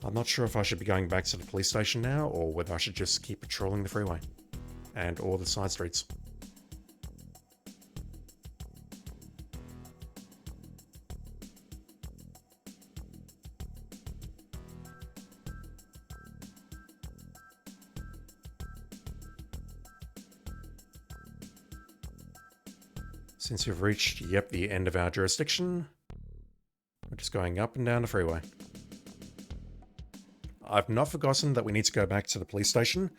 I'm not sure if I should be going back to the police station now, or whether I should just keep patrolling the freeway. And all the side streets. Since you've reached, the end of our jurisdiction, we're just going up and down the freeway. I've not forgotten that we need to go back to the police station,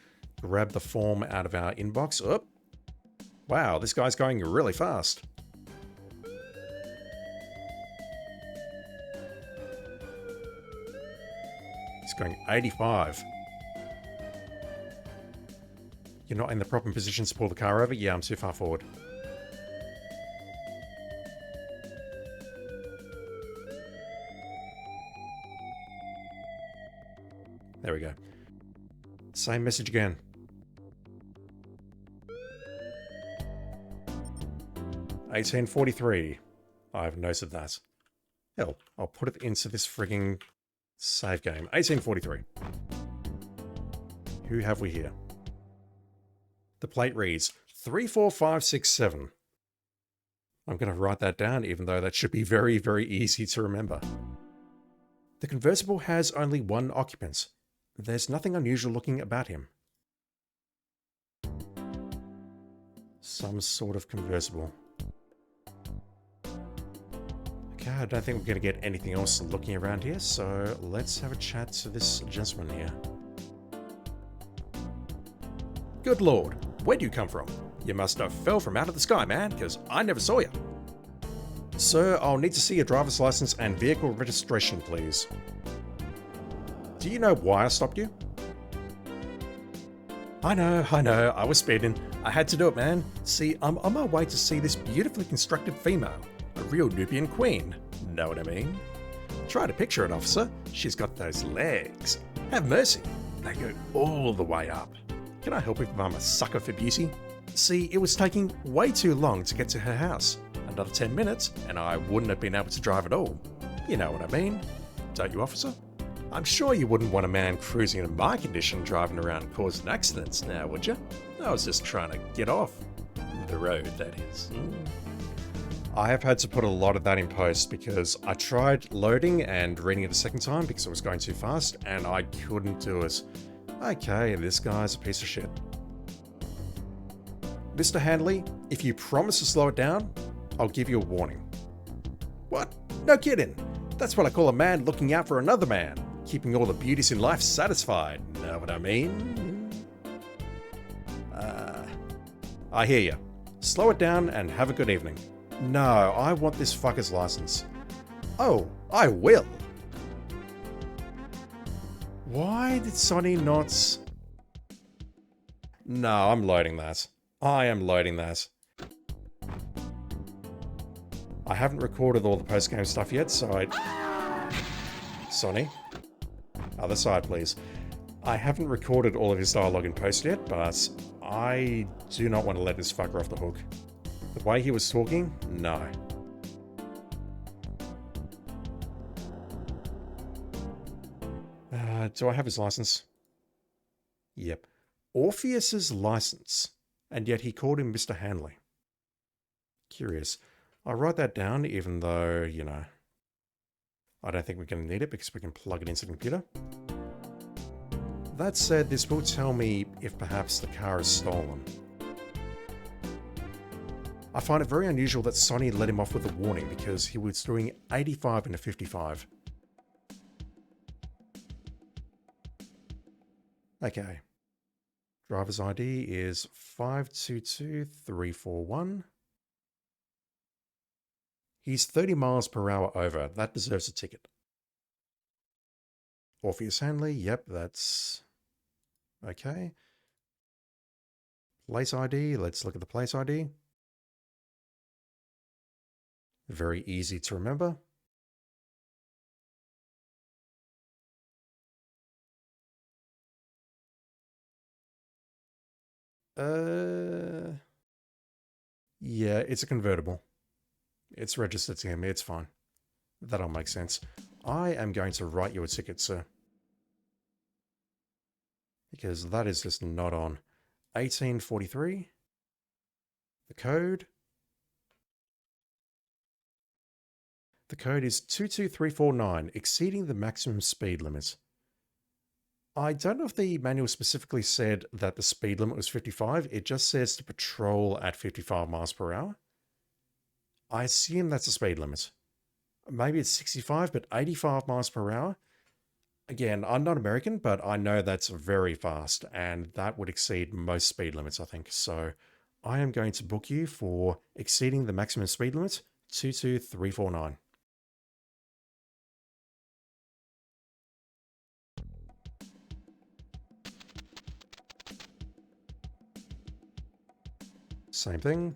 grab the form out of our inbox. Oh, wow, this guy's going really fast. He's going 85. You're not in the proper position to pull the car over? Yeah, I'm too far forward. There we go. Same message again. $18.43. I've noted that. Hell, I'll put it into this frigging save game. 18.43. Who have we here? The plate reads 34567. I'm going to write that down, even though that should be very, very easy to remember. The convertible has only one occupant. There's nothing unusual looking about him. Some sort of convertible. Okay, I don't think we're going to get anything else looking around here, so let's have a chat to this gentleman here. Good lord, where'd you come from? You must have fell from out of the sky, man, because I never saw you. Sir, I'll need to see your driver's license and vehicle registration, please. Do you know why I stopped you? I know, I was speeding. I had to do it, man. See, I'm on my way to see this beautifully constructed female. A real Nubian queen. Know what I mean? Try to picture it, officer. She's got those legs. Have mercy. They go all the way up. Can I help if I'm a sucker for beauty? See, it was taking way too long to get to her house. Another 10 minutes, and I wouldn't have been able to drive at all. You know what I mean? Don't you, officer? I'm sure you wouldn't want a man cruising in my condition driving around causing accidents now, would you? I was just trying to get off the road, that is. I have had to put a lot of that in post because I tried loading and reading it a second time because it was going too fast and I couldn't do it. Okay, this guy's a piece of shit. Mr. Handley, if you promise to slow it down, I'll give you a warning. What? No kidding. That's what I call a man looking out for another man, keeping all the beauties in life satisfied. Know what I mean? I hear you. Slow it down and have a good evening. No, I want this fucker's license. Oh, I will. Why did Sonny not... No, I'm loading that. I am loading that. I haven't recorded all the post-game stuff yet, so Sonny? Other side, please. I haven't recorded all of his dialogue in post yet, but I do not want to let this fucker off the hook. The way he was talking? No. Do I have his license? Yep. Orpheus's license. And yet he called him Mr. Handley. Curious. I'll write that down, even though, you know, I don't think we're going to need it because we can plug it into the computer. That said, this will tell me if perhaps the car is stolen. I find it very unusual that Sonny let him off with a warning because he was doing 85 and a 55. Okay. Driver's ID is 522341. He's 30 miles per hour over. That deserves a ticket. Orpheus Handley, yep, that's... okay. Place ID, let's look at the place ID. Very easy to remember. Yeah, it's a convertible. It's registered to him, it's fine. That'll make sense. I am going to write you a ticket, sir. Because that is just not on. 1843. The code. The code is 22349, exceeding the maximum speed limit. I don't know if the manual specifically said that the speed limit was 55. It just says to patrol at 55 miles per hour. I assume that's the speed limit. Maybe it's 65, but 85 miles per hour. Again, I'm not American, but I know that's very fast, and that would exceed most speed limits, I think. So I am going to book you for exceeding the maximum speed limit, 22349. Same thing.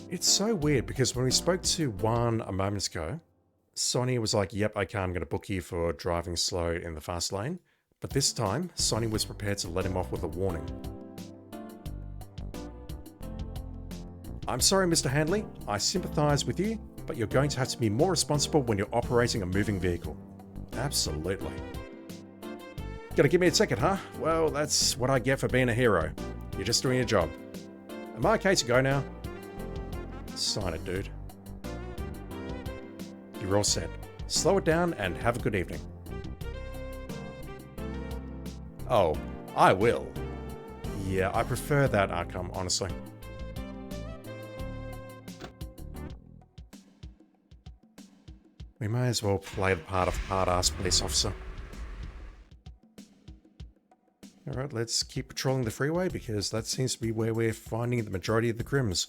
It's so weird because when we spoke to Juan a moment ago, Sonny was like, yep, okay, I'm going to book you for driving slow in the fast lane. But this time, Sonny was prepared to let him off with a warning. I'm sorry, Mr. Handley. I sympathise with you, but you're going to have to be more responsible when you're operating a moving vehicle. Absolutely. Gonna give me a ticket, huh? Well, that's what I get for being a hero. You're just doing your job. Am I okay to go now? Sign it, dude. You're all set. Slow it down and have a good evening. Oh, I will. Yeah, I prefer that outcome, honestly. We may as well play the part of hard-ass police officer. Alright, let's keep patrolling the freeway because that seems to be where we're finding the majority of the crims.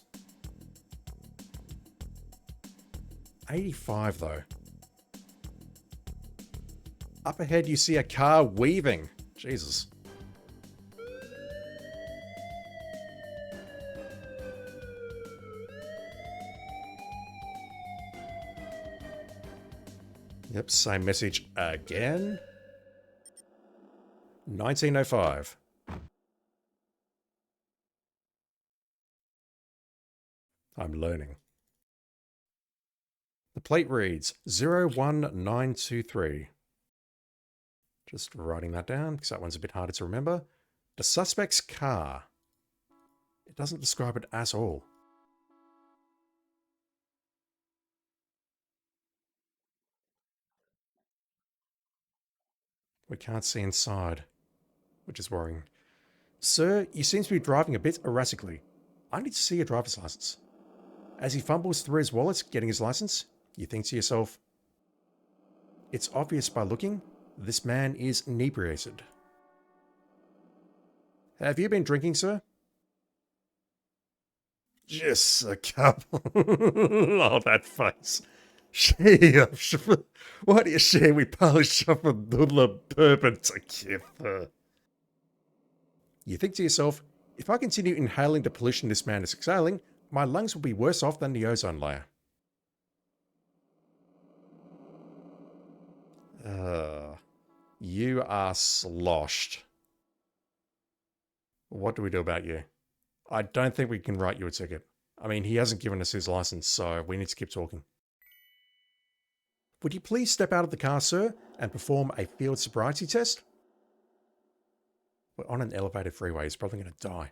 85 though. Up ahead you see a car weaving. Jesus. Yep, same message again. 1905. I'm learning. The plate reads 01923. Just writing that down because that one's a bit harder to remember. The suspect's car. It doesn't describe it at all. We can't see inside, which is worrying. Sir, you seem to be driving a bit erratically. I need to see your driver's license. As he fumbles through his wallet, getting his license, you think to yourself, it's obvious by looking, this man is inebriated. Have you been drinking, sir? Just a couple. Oh, that face. Why do you share we polish off a little bourbon together? You think to yourself, if I continue inhaling the pollution this man is exhaling, my lungs will be worse off than the ozone layer. You are sloshed. What do we do about you? I don't think we can write you a ticket. I mean, he hasn't given us his license, so we need to keep talking. Would you please step out of the car, sir, and perform a field sobriety test? We're on an elevated freeway. He's probably going to die.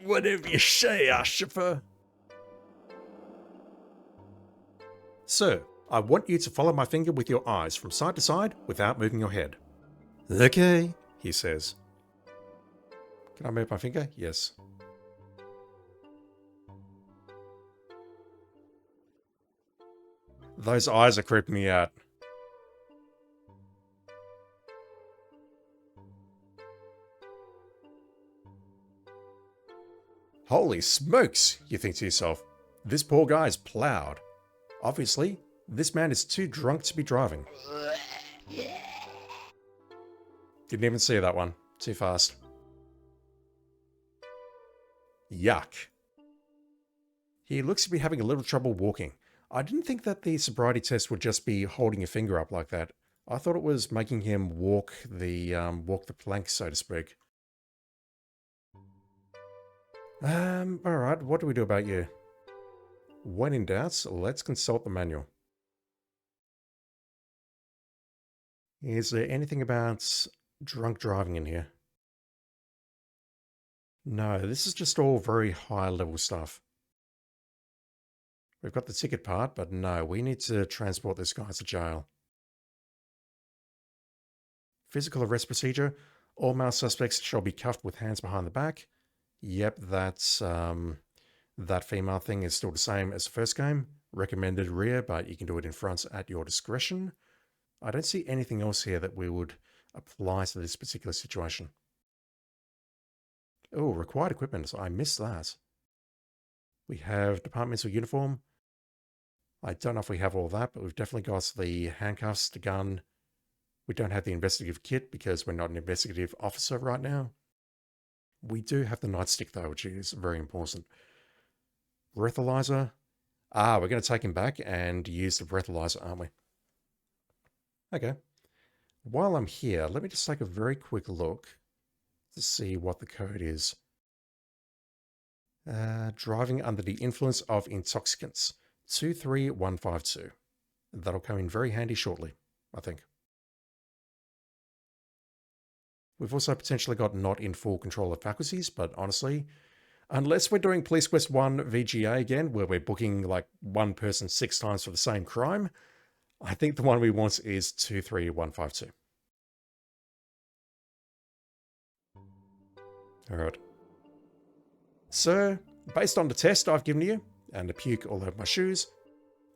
Whatever you say, chauffeur. Sir, I want you to follow my finger with your eyes from side to side without moving your head. Okay, he says. Can I move my finger? Yes. Those eyes are creeping me out. Holy smokes, you think to yourself. This poor guy is plowed. Obviously, this man is too drunk to be driving. Didn't even see that one. Too fast. Yuck. He looks to be having a little trouble walking. I didn't think that the sobriety test would just be holding a finger up like that. I thought it was making him walk the plank, so to speak. Alright, what do we do about you? When in doubt, let's consult the manual. Is there anything about drunk driving in here? No, this is just all very high level stuff. We've got the ticket part, but no, we need to transport this guy to jail. Physical arrest procedure. All male suspects shall be cuffed with hands behind the back. Yep, that's that female thing is still the same as the first game. Recommended rear, but you can do it in front at your discretion. I don't see anything else here that we would apply to this particular situation. Oh, required equipment. So I missed that. We have departmental uniform. I don't know if we have all that, but we've definitely got the handcuffs, the gun. We don't have the investigative kit because we're not an investigative officer right now. We do have the nightstick though, which is very important. Breathalyzer. We're going to take him back and use the breathalyzer, aren't we? Okay. While I'm here, let me just take a very quick look to see what the code is. Driving under the influence of intoxicants. 23152. That'll come in very handy shortly, I think. We've also potentially got not in full control of faculties, but honestly, unless we're doing Police Quest 1 VGA again, where we're booking like one person 6 times for the same crime, I think the one we want is 23152. All right. Sir, based on the test I've given you, and the puke all over my shoes,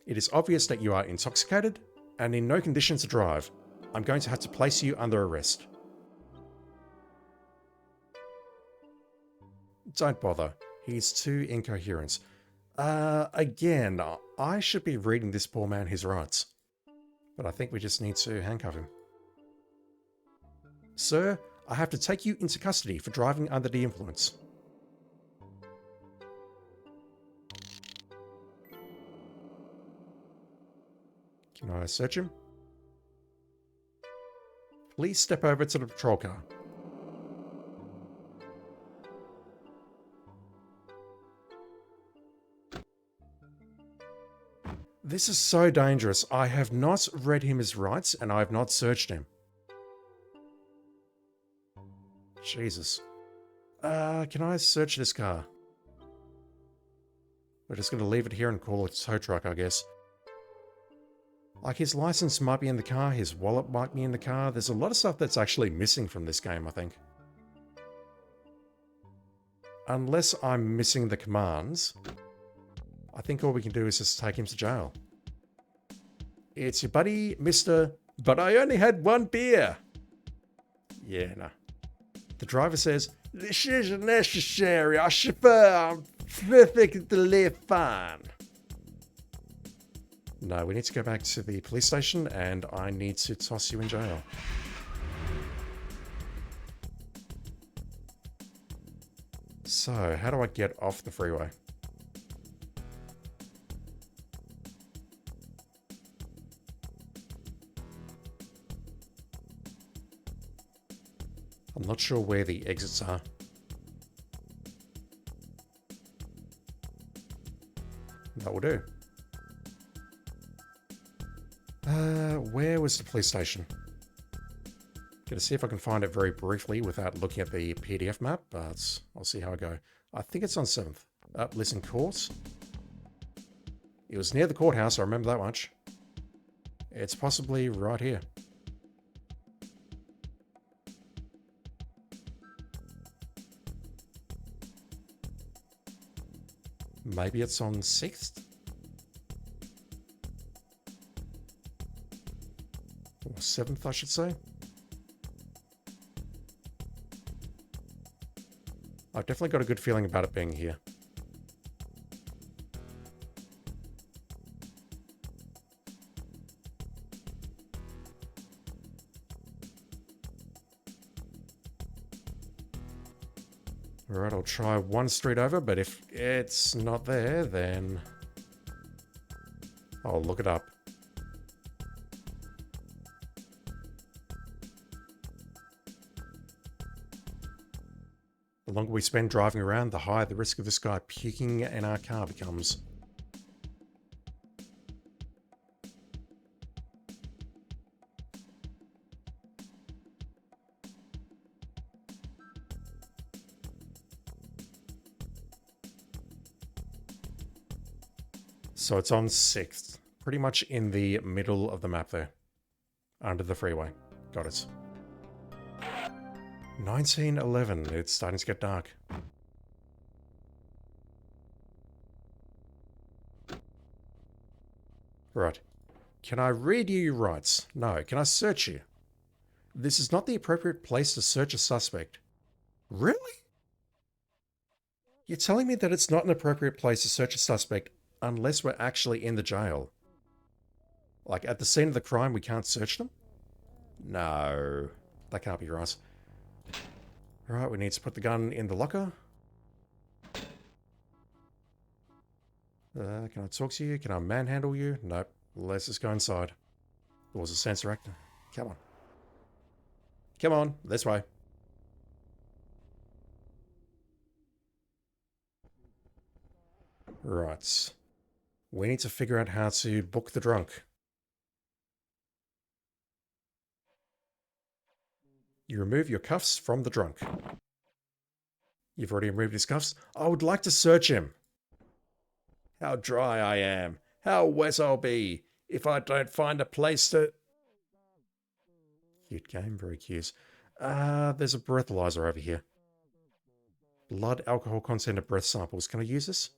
it is obvious that you are intoxicated and in no condition to drive. I'm going to have to place you under arrest. Don't bother. He's too incoherent. Again, I should be reading this poor man his rights. But I think we just need to handcuff him. Sir, I have to take you into custody for driving under the influence. Can I search him? Please step over to the patrol car. This is so dangerous. I have not read him his rights and I have not searched him. Jesus. Can I search this car? We're just going to leave it here and call it a tow truck, I guess. Like, his license might be in the car, his wallet might be in the car. There's a lot of stuff that's actually missing from this game, I think. Unless I'm missing the commands, I think all we can do is just take him to jail. It's your buddy, Mr. But I only had one beer. Yeah, no. The driver says, this isn't necessary. I chauffeur. I'm perfectly fine. No, we need to go back to the police station and I need to toss you in jail. So, how do I get off the freeway? I'm not sure where the exits are. That will do. Where was the police station? Gonna see if I can find it very briefly without looking at the PDF map, but I'll see how I go. I think it's on 7th. Listen, court. It was near the courthouse, I remember that much. It's possibly right here. Maybe it's on 6th? Or 7th, I should say. I've definitely got a good feeling about it being here. Alright, I'll try one street over, but if it's not there, then I'll look it up. The longer we spend driving around, the higher the risk of this guy puking in our car becomes. So it's on 6th. Pretty much in the middle of the map there. Under the freeway. Got it. 1911. It's starting to get dark. Right. Can I read you your rights? No. Can I search you? This is not the appropriate place to search a suspect. Really? You're telling me that it's not an appropriate place to search a suspect unless we're actually in the jail? Like, at the scene of the crime, we can't search them? No. That can't be right. Alright, we need to put the gun in the locker. Can I talk to you? Can I manhandle you? Nope. Let's just go inside. There was a sensor actor. Come on. Come on, this way. Right. We need to figure out how to book the drunk. You remove your cuffs from the drunk. You've already removed his cuffs? I would like to search him. How dry I am. How wet I'll be if I don't find a place to... Cute game, very cute. There's a breathalyzer over here. Blood alcohol content of breath samples. Can I use this?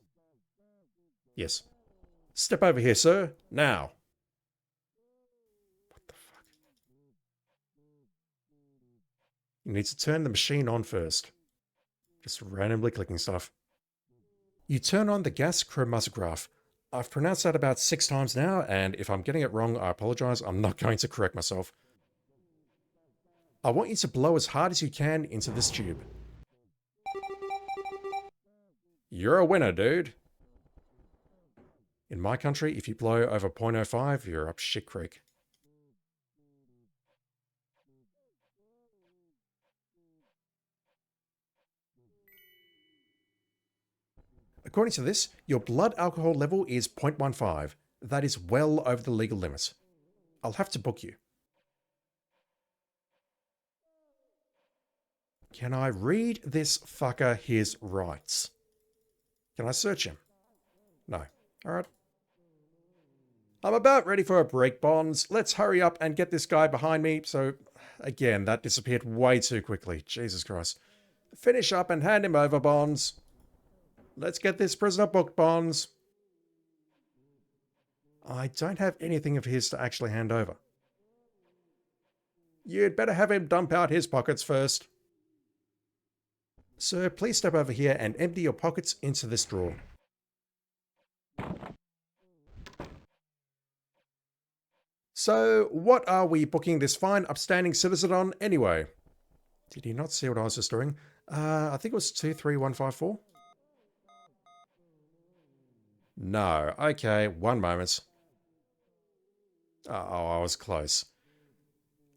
Yes. Step over here, sir. Now. What the fuck? You need to turn the machine on first. Just randomly clicking stuff. You turn on the gas chromatograph. I've pronounced that about 6 times now, and if I'm getting it wrong, I apologize. I'm not going to correct myself. I want you to blow as hard as you can into this tube. You're a winner, dude. In my country, if you blow over 0.05, you're up shit creek. According to this, your blood alcohol level is 0.15. That is well over the legal limit. I'll have to book you. Can I read this fucker his rights? Can I search him? No. Alright. I'm about ready for a break, Bonds. Let's hurry up and get this guy behind me. So, again, that disappeared way too quickly. Jesus Christ. Finish up and hand him over, Bonds. Let's get this prisoner booked, Bonds. I don't have anything of his to actually hand over. You'd better have him dump out his pockets first. Sir, please step over here and empty your pockets into this drawer. So, what are we booking this fine, upstanding citizen on anyway? Did he not see what I was just doing? I think it was 23154. No. Okay, one moment. Oh, I was close.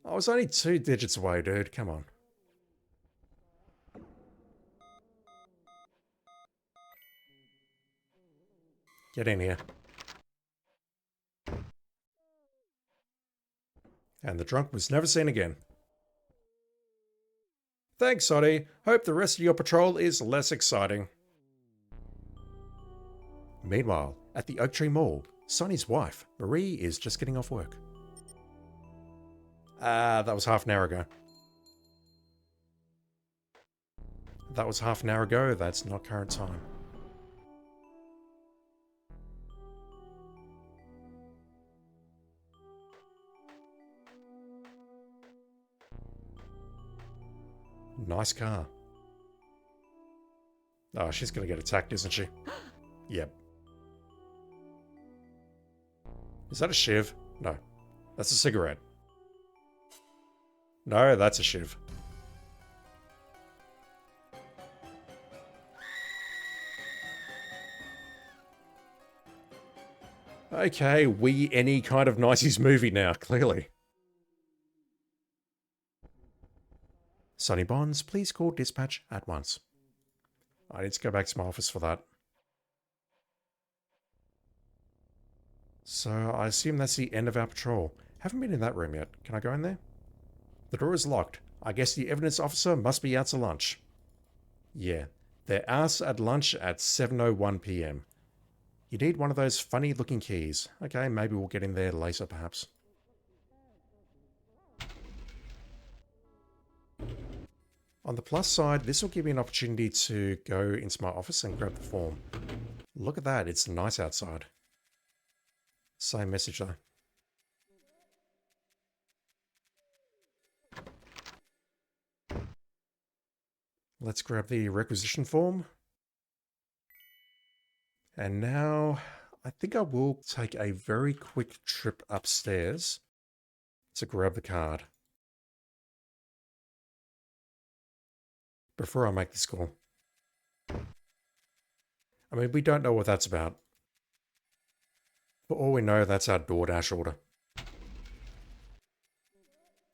I was only 2 digits away, dude. Come on. Get in here. And the drunk was never seen again. Thanks, Soddy. Hope the rest of your patrol is less exciting. Meanwhile, at the Oak Tree Mall, Sonny's wife, Marie, is just getting off work. That was half an hour ago. That was half an hour ago. That's not current time. Nice car. Oh, she's gonna get attacked, isn't she? Yep. Is that a shiv? No. That's a cigarette. No, that's a shiv. Okay, we any kind of 90s movie now, clearly. Sonny Bonds, please call dispatch at once. I need to go back to my office for that. So, I assume that's the end of our patrol. Haven't been in that room yet. Can I go in there? The door is locked. I guess the evidence officer must be out to lunch. Yeah, they're out at lunch at 7:01 p.m. You need one of those funny looking keys. Okay, maybe we'll get in there later perhaps. On the plus side, this will give me an opportunity to go into my office and grab the form. Look at that, it's nice outside. Same message though. Let's grab the requisition form. And now, I think I will take a very quick trip upstairs to grab the card before I make this call. I mean, we don't know what that's about. For all we know, that's our DoorDash order.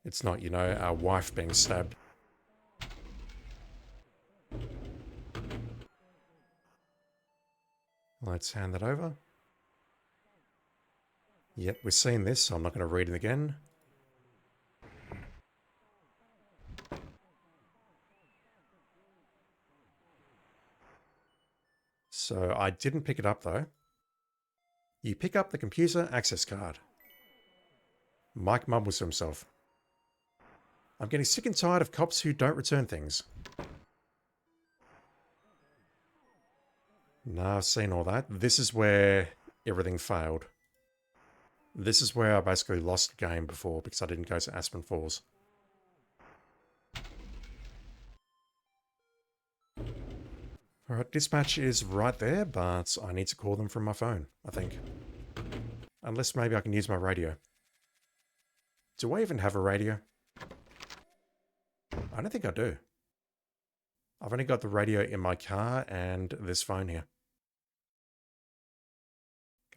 It's not, you know, our wife being stabbed. Let's hand that over. Yep, we've seen this, so I'm not going to read it again. So I didn't pick it up though. You pick up the computer access card. Mike mumbles to himself. I'm getting sick and tired of cops who don't return things. No, I've seen all that. This is where everything failed. This is where I basically lost the game before because I didn't go to Aspen Falls. Alright, dispatch is right there, but I need to call them from my phone, I think. Unless maybe I can use my radio. Do I even have a radio? I don't think I do. I've only got the radio in my car and this phone here.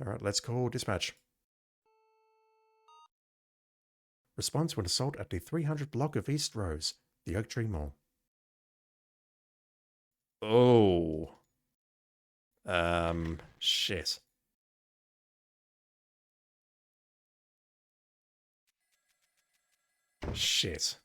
Alright, let's call dispatch. Respond to an assault at the 300 block of East Rose, the Oak Tree Mall. Oh. Shit. Shit.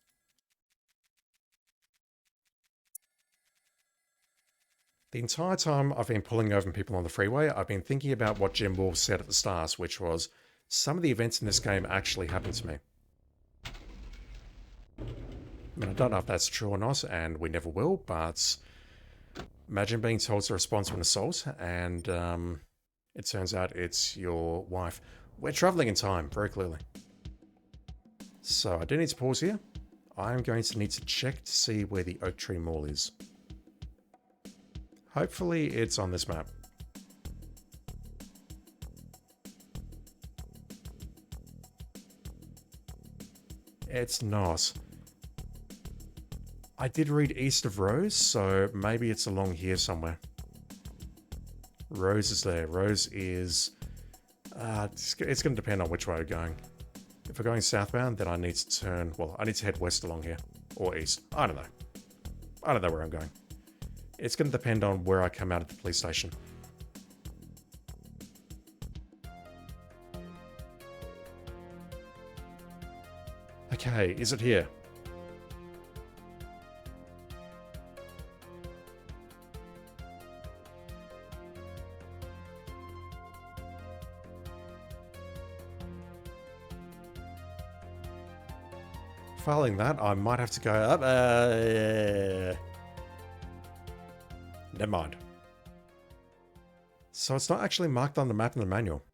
The entire time I've been pulling over people on the freeway, I've been thinking about what Jim Wolf said at the start, which was, some of the events in this game actually happened to me. I mean, I don't know if that's true or not, and we never will, but imagine being told to respond to an assault, and it turns out it's your wife. We're traveling in time, very clearly. So I do need to pause here. I'm going to need to check to see where the Oak Tree Mall is. Hopefully it's on this map. It's not. I did read east of Rose, so maybe it's along here somewhere. Rose is there. Rose is... it's going to depend on which way we're going. If we're going southbound, then I need to turn... Well, I need to head west along here. Or east. I don't know. I don't know where I'm going. It's going to depend on where I come out of the police station. Okay, is it here? Failing that, I might have to go up. Never mind. So it's not actually marked on the map in the manual.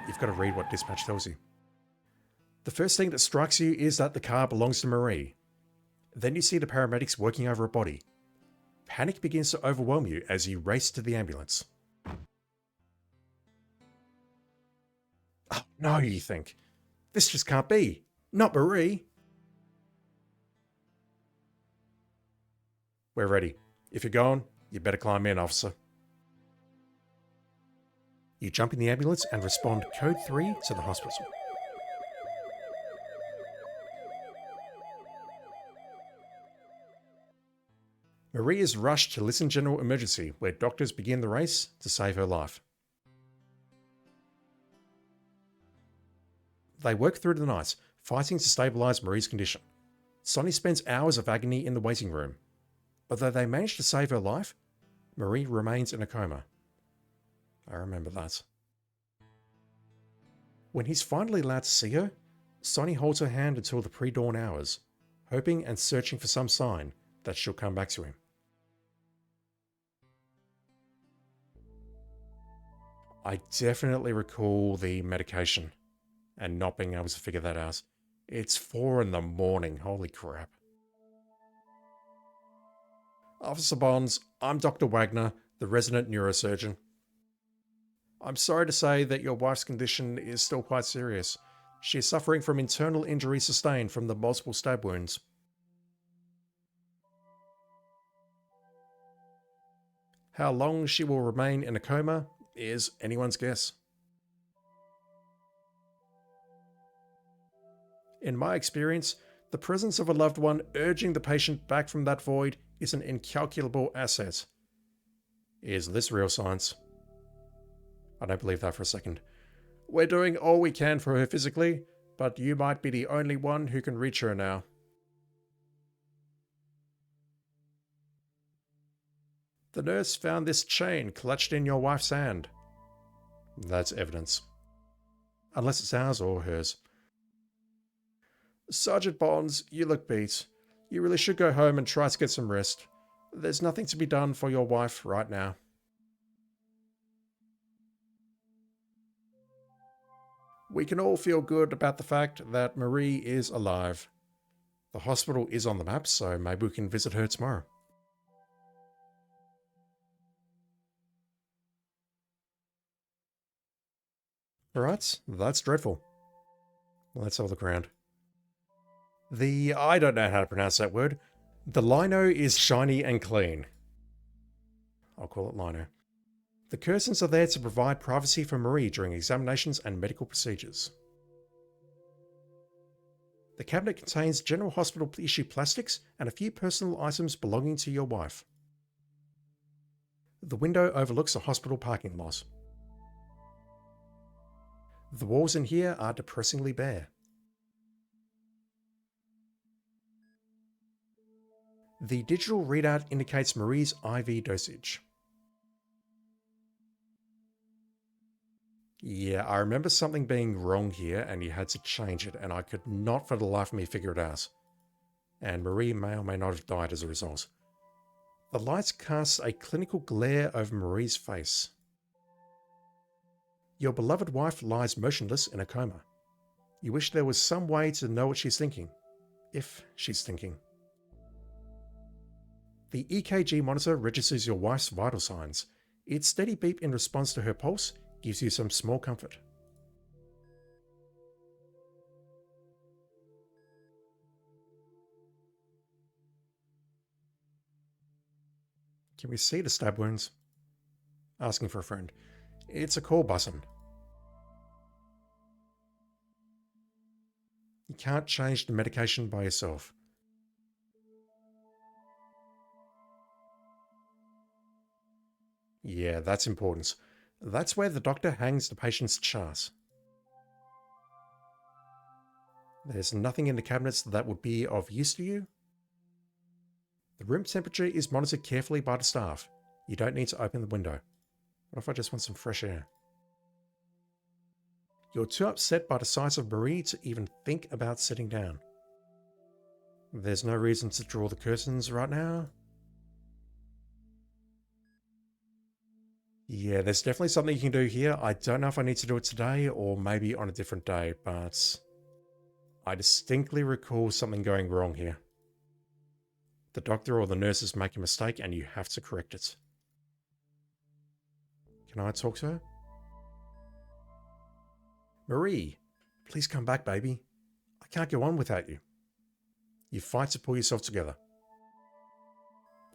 You've got to read what dispatch tells you. The first thing that strikes you is that the car belongs to Marie. Then you see the paramedics working over a body. Panic begins to overwhelm you as you race to the ambulance. Oh no, you think. This just can't be. Not Marie. We're ready. If you're going, you better climb in, officer. You jump in the ambulance and respond code 3 to the hospital. Marie is rushed to Listen General Emergency, where doctors begin the race to save her life. They work through the night, fighting to stabilise Marie's condition. Sonny spends hours of agony in the waiting room. But though they manage to save her life, Marie remains in a coma. I remember that. When he's finally allowed to see her, Sonny holds her hand until the pre-dawn hours, hoping and searching for some sign that she'll come back to him. I definitely recall the medication and not being able to figure that out. It's 4 in the morning, holy crap. Officer Bonds, I'm Dr. Wagner, the resident neurosurgeon. I'm sorry to say that your wife's condition is still quite serious. She is suffering from internal injury sustained from the multiple stab wounds. How long she will remain in a coma is anyone's guess. In my experience, the presence of a loved one urging the patient back from that void is an incalculable asset. Is this real science? I don't believe that for a second. We're doing all we can for her physically, but you might be the only one who can reach her now. The nurse found this chain clutched in your wife's hand. That's evidence. Unless it's ours or hers. Sergeant Bonds, you look beat. You really should go home and try to get some rest. There's nothing to be done for your wife right now. We can all feel good about the fact that Marie is alive. The hospital is on the map, so maybe we can visit her tomorrow. Alright, that's dreadful. Let's have a look around. I don't know how to pronounce that word. The lino is shiny and clean. I'll call it lino. The curtains are there to provide privacy for Marie during examinations and medical procedures. The cabinet contains general hospital issue plastics and a few personal items belonging to your wife. The window overlooks a hospital parking lot. The walls in here are depressingly bare. The digital readout indicates Marie's IV dosage. Yeah, I remember something being wrong here and you had to change it, and I could not for the life of me figure it out. And Marie may or may not have died as a result. The lights cast a clinical glare over Marie's face. Your beloved wife lies motionless in a coma. You wish there was some way to know what she's thinking. If she's thinking. The EKG monitor registers your wife's vital signs. Its steady beep in response to her pulse gives you some small comfort. Can we see the stab wounds? Asking for a friend. It's a call button. You can't change the medication by yourself. Yeah, that's important. That's where the doctor hangs the patient's chart. There's nothing in the cabinets that would be of use to you. The room temperature is monitored carefully by the staff. You don't need to open the window. What if I just want some fresh air? You're too upset by the sight of Marie to even think about sitting down. There's no reason to draw the curtains right now. Yeah, there's definitely something you can do here. I don't know if I need to do it today or maybe on a different day, but I distinctly recall something going wrong here. The doctor or the nurses make a mistake and you have to correct it. Can I talk to her? Marie, please come back, baby. I can't go on without you. You fight to pull yourself together.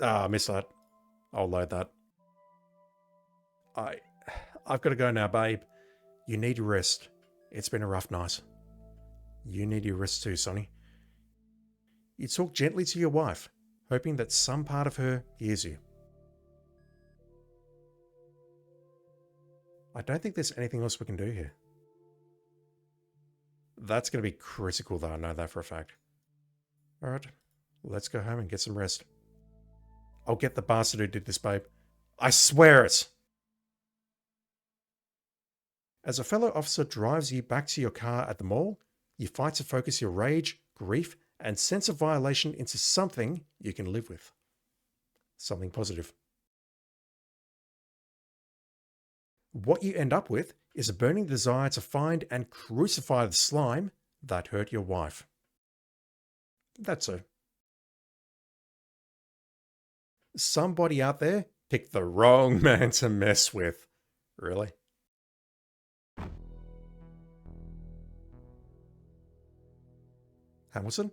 I missed that. I'll load that. I've got to go now, babe. You need rest. It's been a rough night. You need your rest too, Sonny. You talk gently to your wife, hoping that some part of her hears you. I don't think there's anything else we can do here. That's going to be critical, though. I know that for a fact. Alright, let's go home and get some rest. I'll get the bastard who did this, babe. I swear it! As a fellow officer drives you back to your car at the mall, you fight to focus your rage, grief, and sense of violation into something you can live with. Something positive. What you end up with is a burning desire to find and crucify the slime that hurt your wife. That's so. Somebody out there picked the wrong man to mess with. Really? Hamilton?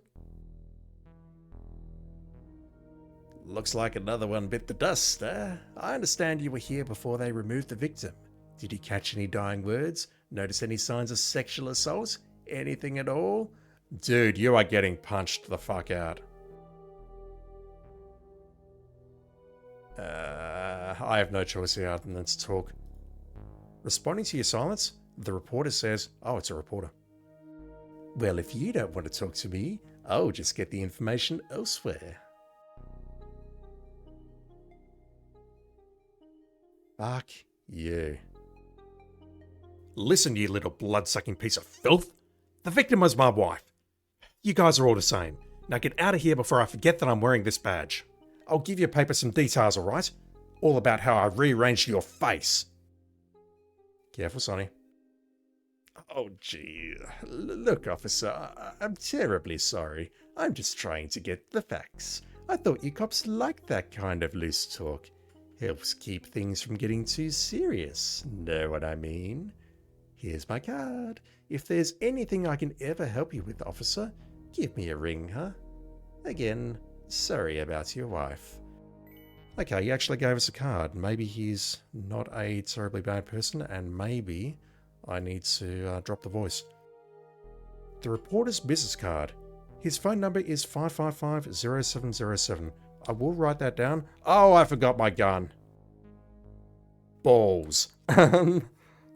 Looks like another one bit the dust, eh? I understand you were here before they removed the victim. Did you catch any dying words? Notice any signs of sexual assault? Anything at all? Dude, you are getting punched the fuck out. I have no choice here other than to talk. Responding to your silence, the reporter says, oh, it's a reporter. Well, if you don't want to talk to me, I'll just get the information elsewhere. Fuck you. Listen, you little blood-sucking piece of filth. The victim was my wife. You guys are all the same. Now get out of here before I forget that I'm wearing this badge. I'll give your paper some details, alright? All about how I rearranged your face. Careful, Sonny. Oh, gee. Look, officer, I'm terribly sorry. I'm just trying to get the facts. I thought you cops liked that kind of loose talk. Helps keep things from getting too serious. Know what I mean? Here's my card. If there's anything I can ever help you with, officer, give me a ring, huh? Again, sorry about your wife. Okay, he actually gave us a card. Maybe he's not a terribly bad person, and maybe I need to drop the voice. The reporter's business card. His phone number is 555-0707. I will write that down. Oh, I forgot my gun. Balls.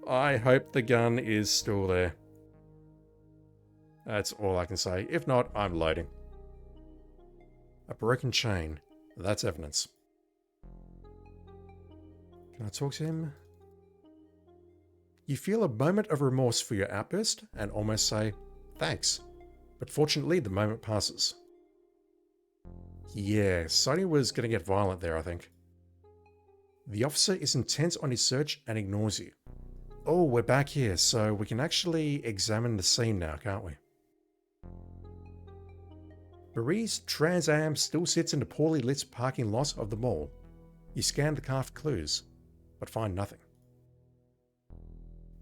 I hope the gun is still there. That's all I can say. If not, I'm loading. A broken chain. That's evidence. Can I talk to him? You feel a moment of remorse for your outburst and almost say, thanks. But fortunately, the moment passes. Yeah, Sonny was going to get violent there, I think. The officer is intent on his search and ignores you. Oh, we're back here, so we can actually examine the scene now, can't we? Marie's Trans Am still sits in the poorly lit parking lot of the mall. You scan the car for clues, but find nothing.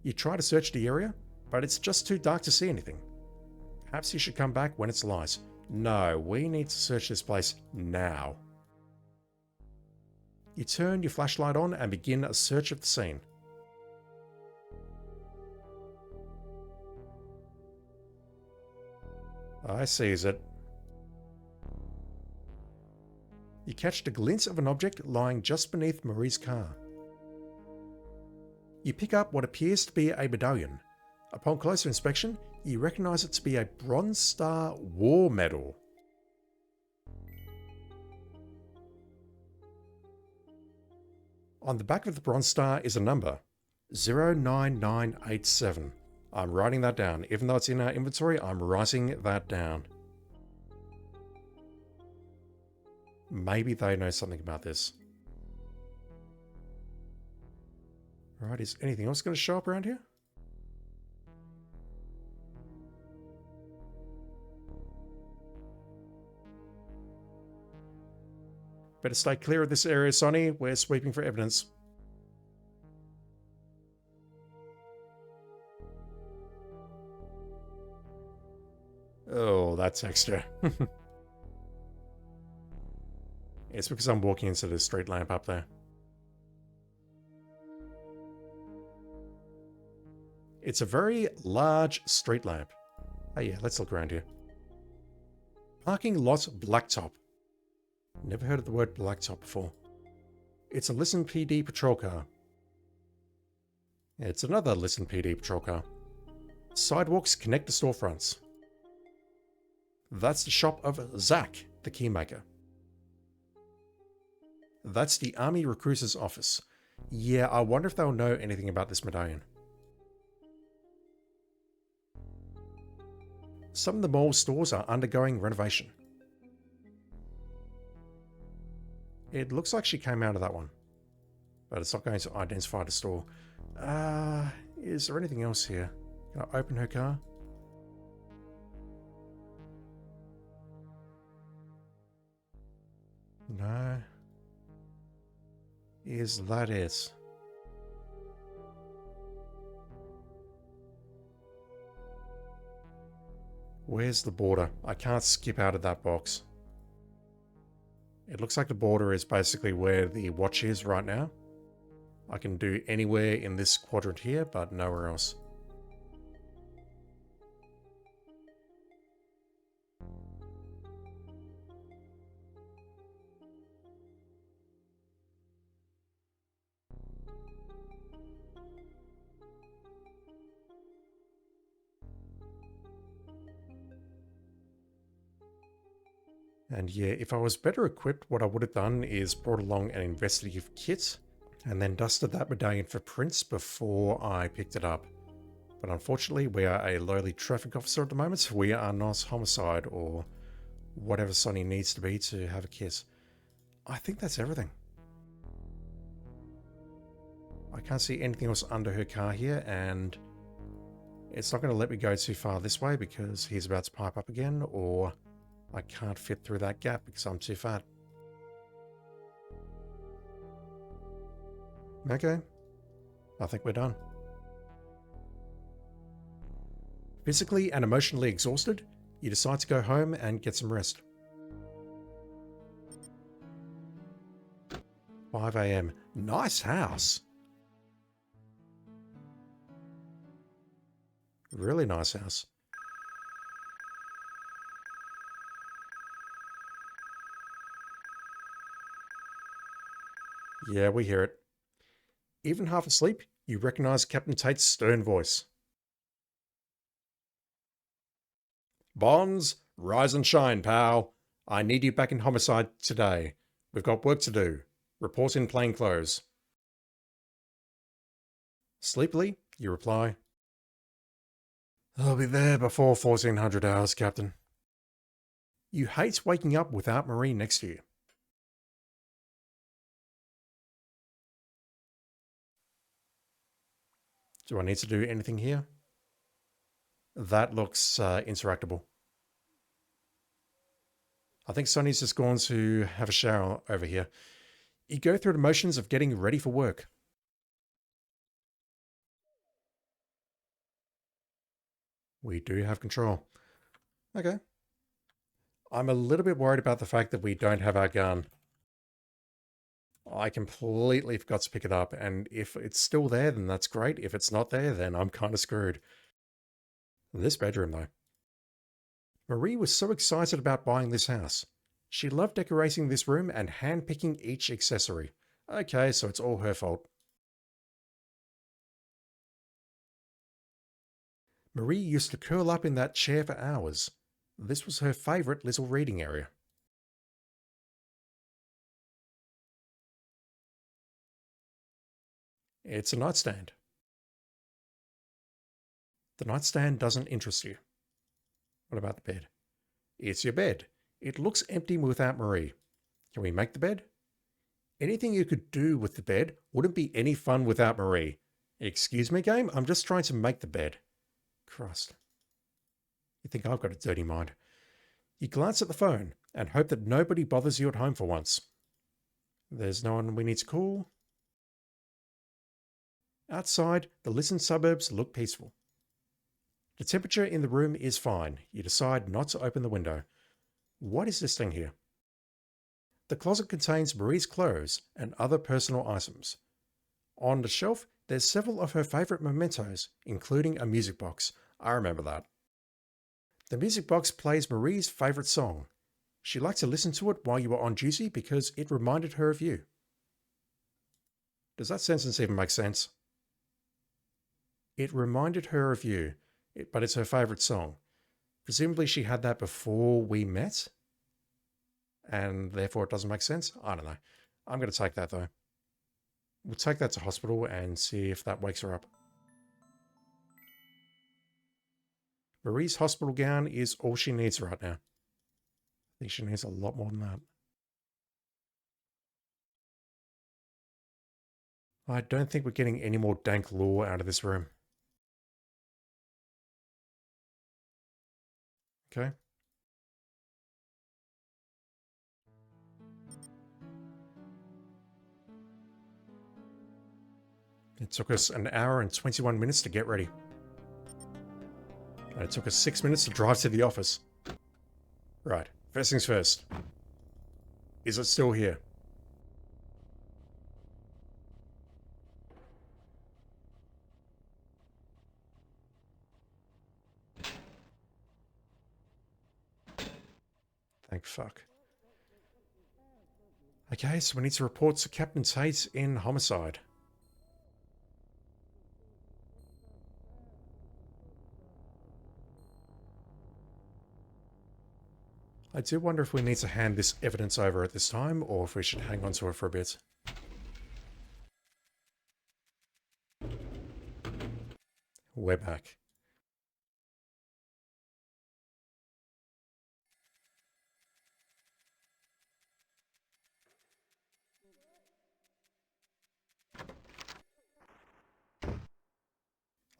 You try to search the area, but it's just too dark to see anything. Perhaps you should come back when it's light. No, we need to search this place now. You turn your flashlight on and begin a search of the scene. I seize it. You catch the glint of an object lying just beneath Marie's car. You pick up what appears to be a medallion. Upon closer inspection, you recognize it to be a Bronze Star War Medal. On the back of the Bronze Star is a number, 09987. I'm writing that down. Even though it's in our inventory, I'm writing that down. Maybe they know something about this. Alright, is anything else going to show up around here? Better stay clear of this area, Sonny. We're sweeping for evidence. Oh, that's extra. It's because I'm walking into the street lamp up there. It's a very large street lamp. Oh yeah, let's look around here. Parking lot blacktop. Never heard of the word blacktop before. It's a Listen PD patrol car. It's another Listen PD patrol car. Sidewalks connect the storefronts. That's the shop of Zach, the keymaker. That's the Army Recruiter's office. Yeah, I wonder if they'll know anything about this medallion. Some of the mall stores are undergoing renovation. It looks like she came out of that one, but it's not going to identify the store. Is there anything else here? Can I open her car? No. Is that it? Where's the border? I can't skip out of that box. It looks like the border is basically where the watch is right now. I can do anywhere in this quadrant here, but nowhere else. And yeah, if I was better equipped, what I would have done is brought along an investigative kit and then dusted that medallion for prints before I picked it up. But unfortunately, we are a lowly traffic officer at the moment. We are not Homicide or whatever Sonny needs to be to have a kit. I think that's everything. I can't see anything else under her car here, and it's not going to let me go too far this way because he's about to pipe up again, or I can't fit through that gap because I'm too fat. Okay, I think we're done. Physically and emotionally exhausted, you decide to go home and get some rest. 5 AM. Nice house. Really nice house. Yeah, we hear it. Even half asleep, you recognize Captain Tate's stern voice. Bonds, rise and shine, pal. I need you back in Homicide today. We've got work to do. Report in plain clothes. Sleepily, you reply, I'll be there before 1400 hours, Captain. You hate waking up without Marie next to you. Do I need to do anything here? That looks interactable. I think Sonny's just gone to have a shower over here. You go through the motions of getting ready for work. We do have control. Okay. I'm a little bit worried about the fact that we don't have our gun. I completely forgot to pick it up, and if it's still there, then that's great. If it's not there, then I'm kind of screwed. This bedroom, though. Marie was so excited about buying this house. She loved decorating this room and hand-picking each accessory. Okay, so it's all her fault. Marie used to curl up in that chair for hours. This was her favourite little reading area. It's a nightstand. The nightstand doesn't interest you. What about the bed? It's your bed. It looks empty without Marie. Can we make the bed? Anything you could do with the bed wouldn't be any fun without Marie. Excuse me, game? I'm just trying to make the bed. Christ. You think I've got a dirty mind. You glance at the phone and hope that nobody bothers you at home for once. There's no one we need to call. Outside, the Lisson suburbs look peaceful. The temperature in the room is fine. You decide not to open the window. What is this thing here? The closet contains Marie's clothes and other personal items. On the shelf, there's several of her favourite mementos, including a music box. I remember that. The music box plays Marie's favourite song. She liked to listen to it while you were on duty because it reminded her of you. Does that sentence even make sense? It reminded her of you, but it's her favourite song. Presumably she had that before we met, and therefore it doesn't make sense? I don't know. I'm going to take that, though. We'll take that to hospital and see if that wakes her up. Marie's hospital gown is all she needs right now. I think she needs a lot more than that. I don't think we're getting any more dank lore out of this room. Okay. It took us an hour and 21 minutes to get ready. And it took us 6 minutes to drive to the office. Right, first things first. Is it still here? Thank fuck. Okay, so we need to report to Captain Tate in Homicide. I do wonder if we need to hand this evidence over at this time, or if we should hang on to it for a bit. We're back.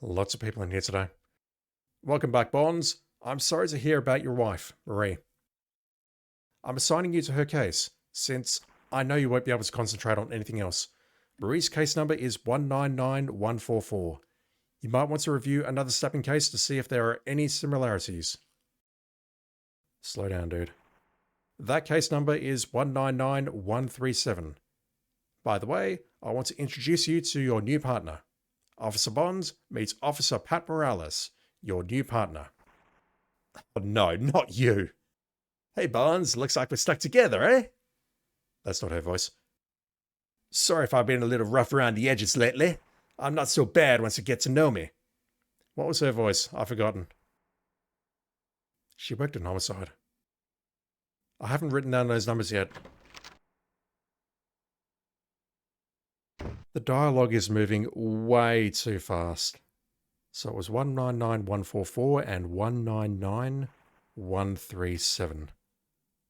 Lots of people in here today. Welcome back, Bonds. I'm sorry to hear about your wife, Marie. I'm assigning you to her case, since I know you won't be able to concentrate on anything else. Marie's case number is 199144. You might want to review another stabbing case to see if there are any similarities. Slow down, dude. That case number is 199137. By the way, I want to introduce you to your new partner. Officer Bonds meets Officer Pat Morales, your new partner. Oh, no, not you. Hey, Bonds, looks like we're stuck together, eh? That's not her voice. Sorry if I've been a little rough around the edges lately. I'm not so bad once you get to know me. What was her voice? I've forgotten. She worked in Homicide. I haven't written down those numbers yet. The dialogue is moving way too fast. So it was 199144 and 199137.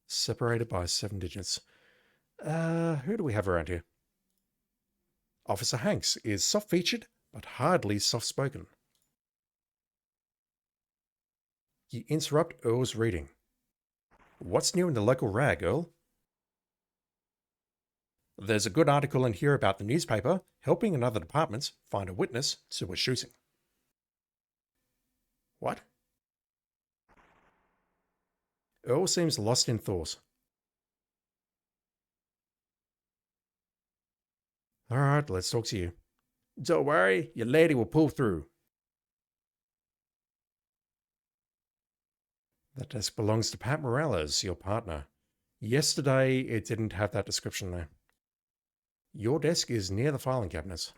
Separated by 7 digits. Who do we have around here? Officer Hanks is soft-featured, but hardly soft-spoken. You interrupt Earl's reading. What's new in the local rag, Earl? There's a good article in here about the newspaper helping another department find a witness to a shooting. What? Earl seems lost in thought. Alright, let's talk to you. Don't worry, your lady will pull through. That desk belongs to Pat Morales, your partner. Yesterday, it didn't have that description there. Your desk is near the filing cabinet,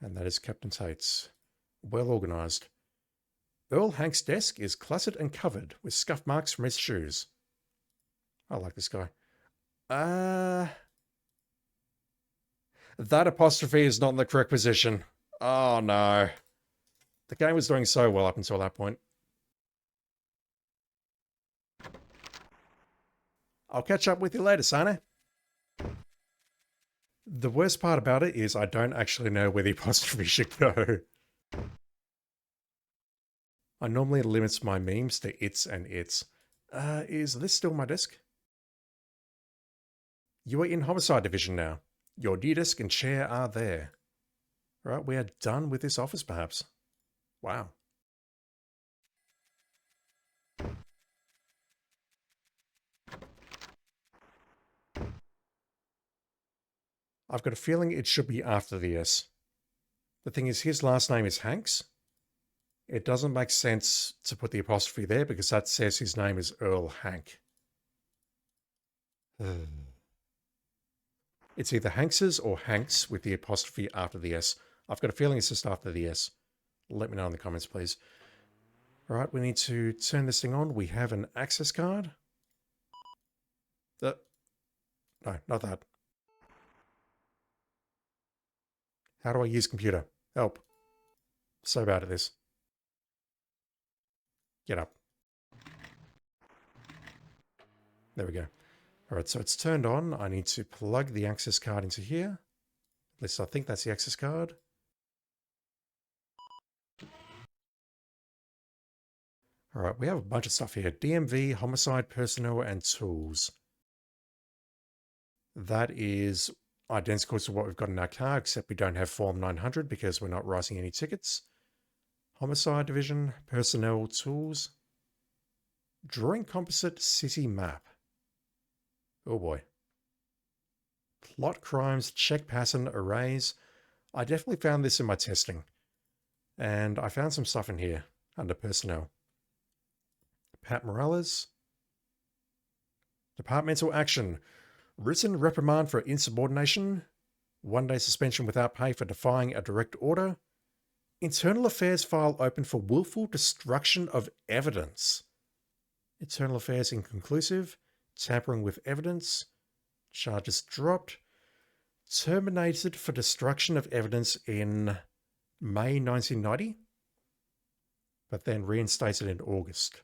and that is Captain Tate's. Well organized. Earl Hank's desk is cluttered and covered with scuff marks from his shoes. I like this guy. That apostrophe is not in the correct position. Oh no. The game was doing so well up until that point. I'll catch up with you later, Sonny. The worst part about it is I don't actually know where the apostrophe should go. I normally limit my memes to its and its. Is this still my desk? You are in Homicide Division now. Your new desk and chair are there. Right, we are done with this office, perhaps. Wow. I've got a feeling it should be after the S. The thing is, his last name is Hanks. It doesn't make sense to put the apostrophe there because that says his name is Earl Hank. It's either Hanks's or Hanks with the apostrophe after the S. I've got a feeling it's just after the S. Let me know in the comments, please. All right, we need to turn this thing on. We have an access card. No, not that. How do I use computer? Help. So bad at this. Get up. There we go. All right, so it's turned on. I need to plug the access card into here. At least I think that's the access card. All right, we have a bunch of stuff here. DMV, homicide, personnel, and tools. That is identical to what we've got in our car, except we don't have Form 900 because we're not writing any tickets. Homicide division, personnel, tools. Drawing composite city map. Oh boy. Plot crimes, check pattern, arrays. I definitely found this in my testing. And I found some stuff in here under personnel. Pat Morales. Departmental action. Written reprimand for insubordination. 1 day suspension without pay for defying a direct order. Internal affairs file open for willful destruction of evidence. Internal affairs inconclusive. Tampering with evidence. Charges dropped. Terminated for destruction of evidence in May 1990. But then reinstated in August.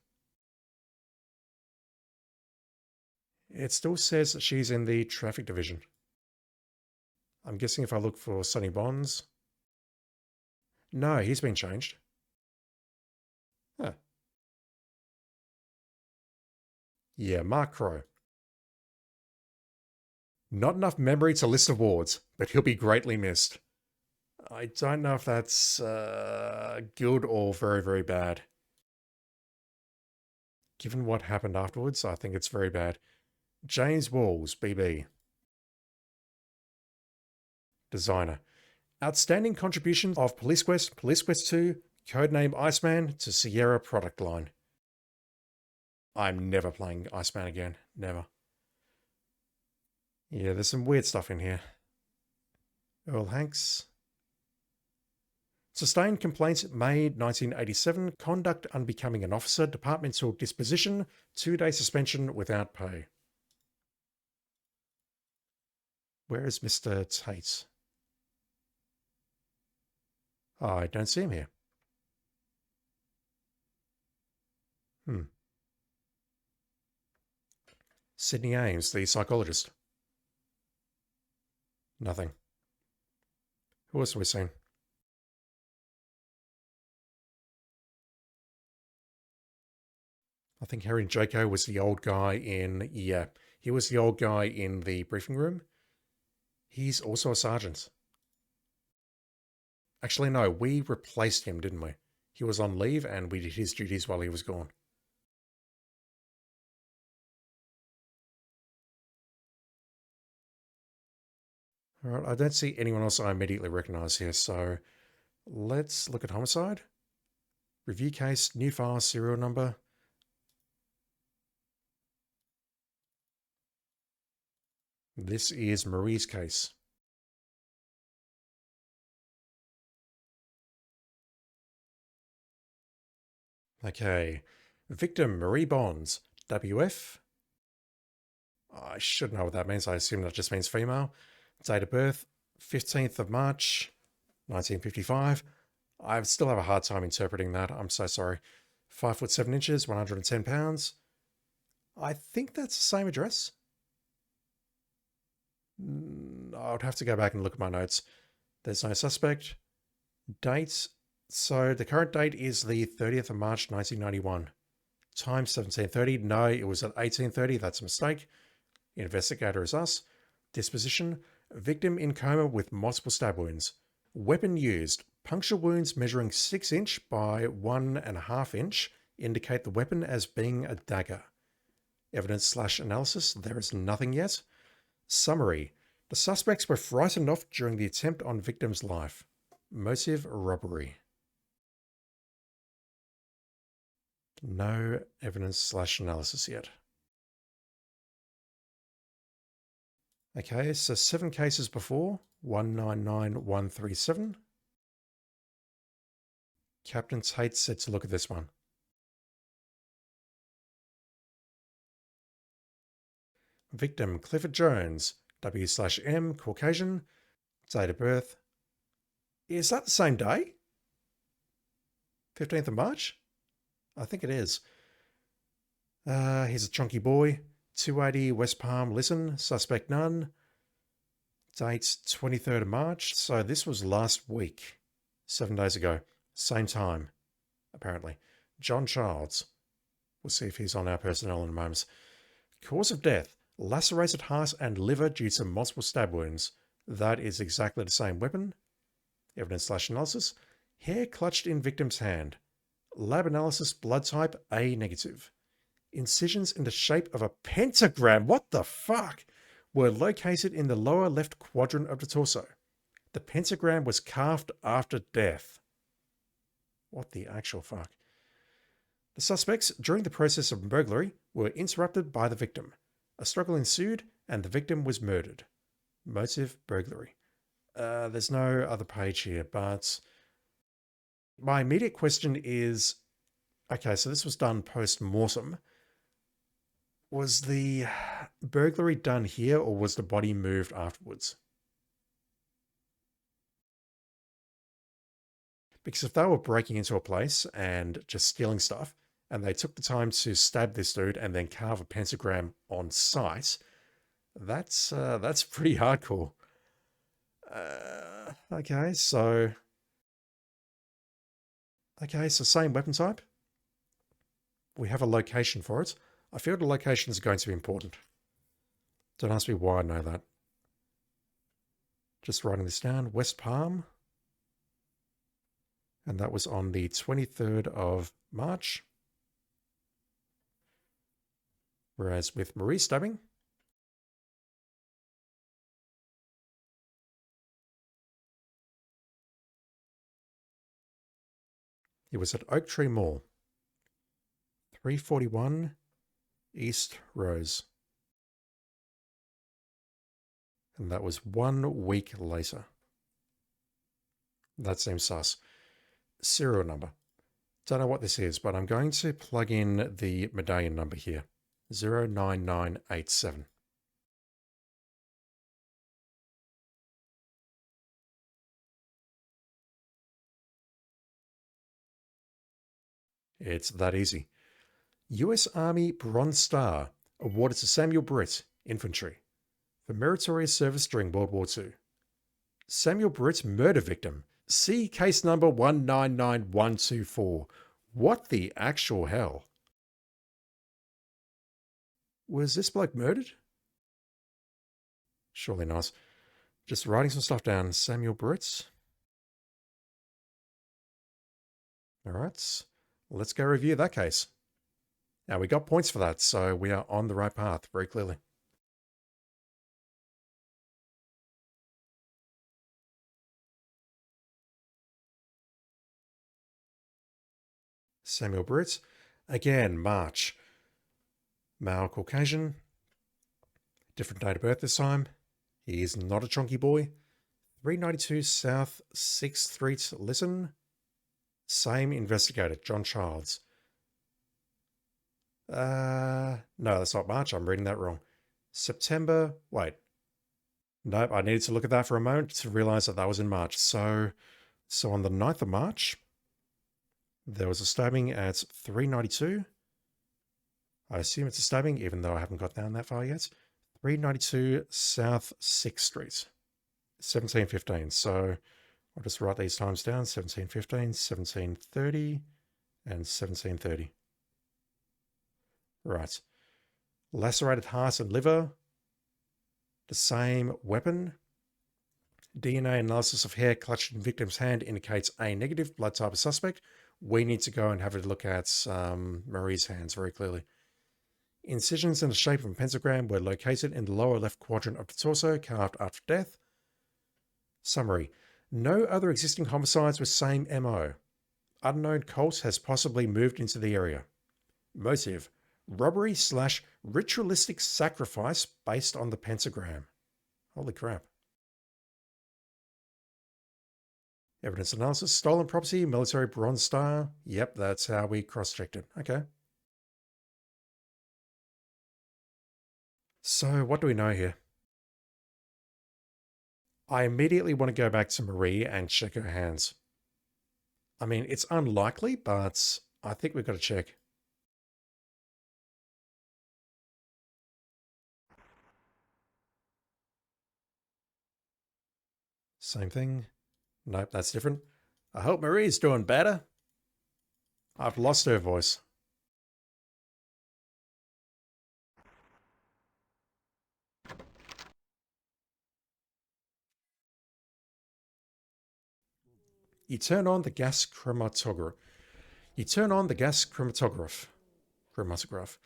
It still says that she's in the traffic division. I'm guessing if I look for Sonny Bonds. No, he's been changed. Huh. Yeah, Mark Crow. Not enough memory to list awards, but he'll be greatly missed. I don't know if that's good or very, very bad. Given what happened afterwards, I think it's very bad. James Walls, BB. Designer. Outstanding contribution of Police Quest 2, codename Iceman to Sierra product line. I'm never playing Iceman again. Never. Yeah, there's some weird stuff in here. Earl Hanks. Sustained complaints May 1987. Conduct unbecoming an officer. Departmental disposition. 2 day suspension without pay. Where is Mr. Tate? Oh, I don't see him here. Sydney Ames, the psychologist. Nothing. Who else have we seen? I think Harry Jaco was the old guy in... Yeah, he was the old guy in the briefing room. He's also a sergeant. Actually, no, we replaced him, didn't we? He was on leave and we did his duties while he was gone. All right, I don't see anyone else I immediately recognize here, so let's look at Homicide. Review case, new file, serial number. This is Marie's case. Okay, victim Marie Bonds, WF. I should know what that means. I assume that just means female. Date of birth, 15th of March, 1955. I still have a hard time interpreting that. I'm so sorry. 5 foot 7 inches, 110 pounds. I think that's the same address. I would have to go back and look at my notes. There's no suspect. Dates. So the current date is the 30th of March, 1991. Time 17:30. No, it was at 18:30. That's a mistake. Investigator is us. Disposition. Victim in coma with multiple stab wounds. Weapon used. Puncture wounds measuring 6 inch by 1.5 inch indicate the weapon as being a dagger. Evidence/analysis. There is nothing yet. Summary. The suspects were frightened off during the attempt on victim's life. Motive robbery. No evidence/analysis yet. Okay, so 7 cases before. 199137. Captain Tate said to look at this one. Victim Clifford Jones, W/M, Caucasian, date of birth. Is that the same day? 15th of March? I think it is. He's a chunky boy. 280 West Palm, listen. Suspect none. Date 23rd of March. So this was last week. 7 days ago. Same time, apparently. John Childs. We'll see if he's on our personnel in a moment. Cause of death. Lacerated heart and liver due to multiple stab wounds. That is exactly the same weapon. Evidence/analysis. Hair clutched in victim's hand. Lab analysis, blood type A negative. Incisions in the shape of a pentagram, what the fuck, were located in the lower left quadrant of the torso. The pentagram was carved after death. What the actual fuck? The suspects, during the process of burglary, were interrupted by the victim. A struggle ensued, and the victim was murdered. Motive, burglary. There's no other page here, but my immediate question is, okay, so this was done post-mortem. Was the burglary done here, or was the body moved afterwards? Because if they were breaking into a place and just stealing stuff, and they took the time to stab this dude and then carve a pentagram on site, that's pretty hardcore. Okay, so same weapon type. We have a location for it. I feel the location is going to be important. Don't ask me why I know that. Just writing this down. West Palm. And that was on the 23rd of March. Whereas with Marie stabbing, it was at Oak Tree Mall. 341 East Rose. And that was 1 week later. That seems sus. Serial number. Don't know what this is, but I'm going to plug in the medallion number here. 09987. It's that easy. U.S. Army Bronze Star awarded to Samuel Britt, infantry, for meritorious service during World War II. Samuel Britt, murder victim. See case number 199124. What the actual hell? Was this bloke murdered? Surely not. Just writing some stuff down. Samuel Britt. Alright, let's go review that case. Now, we got points for that, so we are on the right path, very clearly. Samuel Britt. Again, March. Male Caucasian. Different date of birth this time. He is not a chunky boy. 392 South 6th Street, Lytton. Same investigator, John Childs. No, that's not March. I'm reading that wrong. September. Wait. Nope, I needed to look at that for a moment to realize that was in March. So on the 9th of March, there was a stabbing at 392. I assume it's a stabbing, even though I haven't got down that far yet. 392 South 6th Street, 1715. So I'll just write these times down. 1715, 1730, and 1730. Right. Lacerated heart and liver. The same weapon. DNA analysis of hair clutched in victim's hand indicates A negative, blood type of suspect. We need to go and have a look at Marie's hands very clearly. Incisions in the shape of a pentagram were located in the lower left quadrant of the torso, carved after death. Summary. No other existing homicides with same MO. Unknown cult has possibly moved into the area. Motive. Robbery/ritualistic sacrifice based on the pentagram. Holy crap. Evidence analysis. Stolen property, military Bronze Star. Yep, that's how we cross-checked it. Okay. So what do we know here? I immediately want to go back to Marie and check her hands. I mean, it's unlikely, but I think we've got to check. Same thing. Nope, that's different. I hope Marie's doing better. I've lost her voice. You turn on the gas chromatograph. You turn on the gas chromatograph. Chromatograph.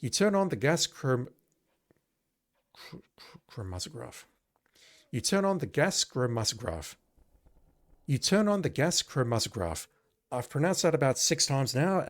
You turn on the gas chromatograph. You turn on the gas chromatograph. You turn on the gas chromatograph. I've pronounced that about 6 times now.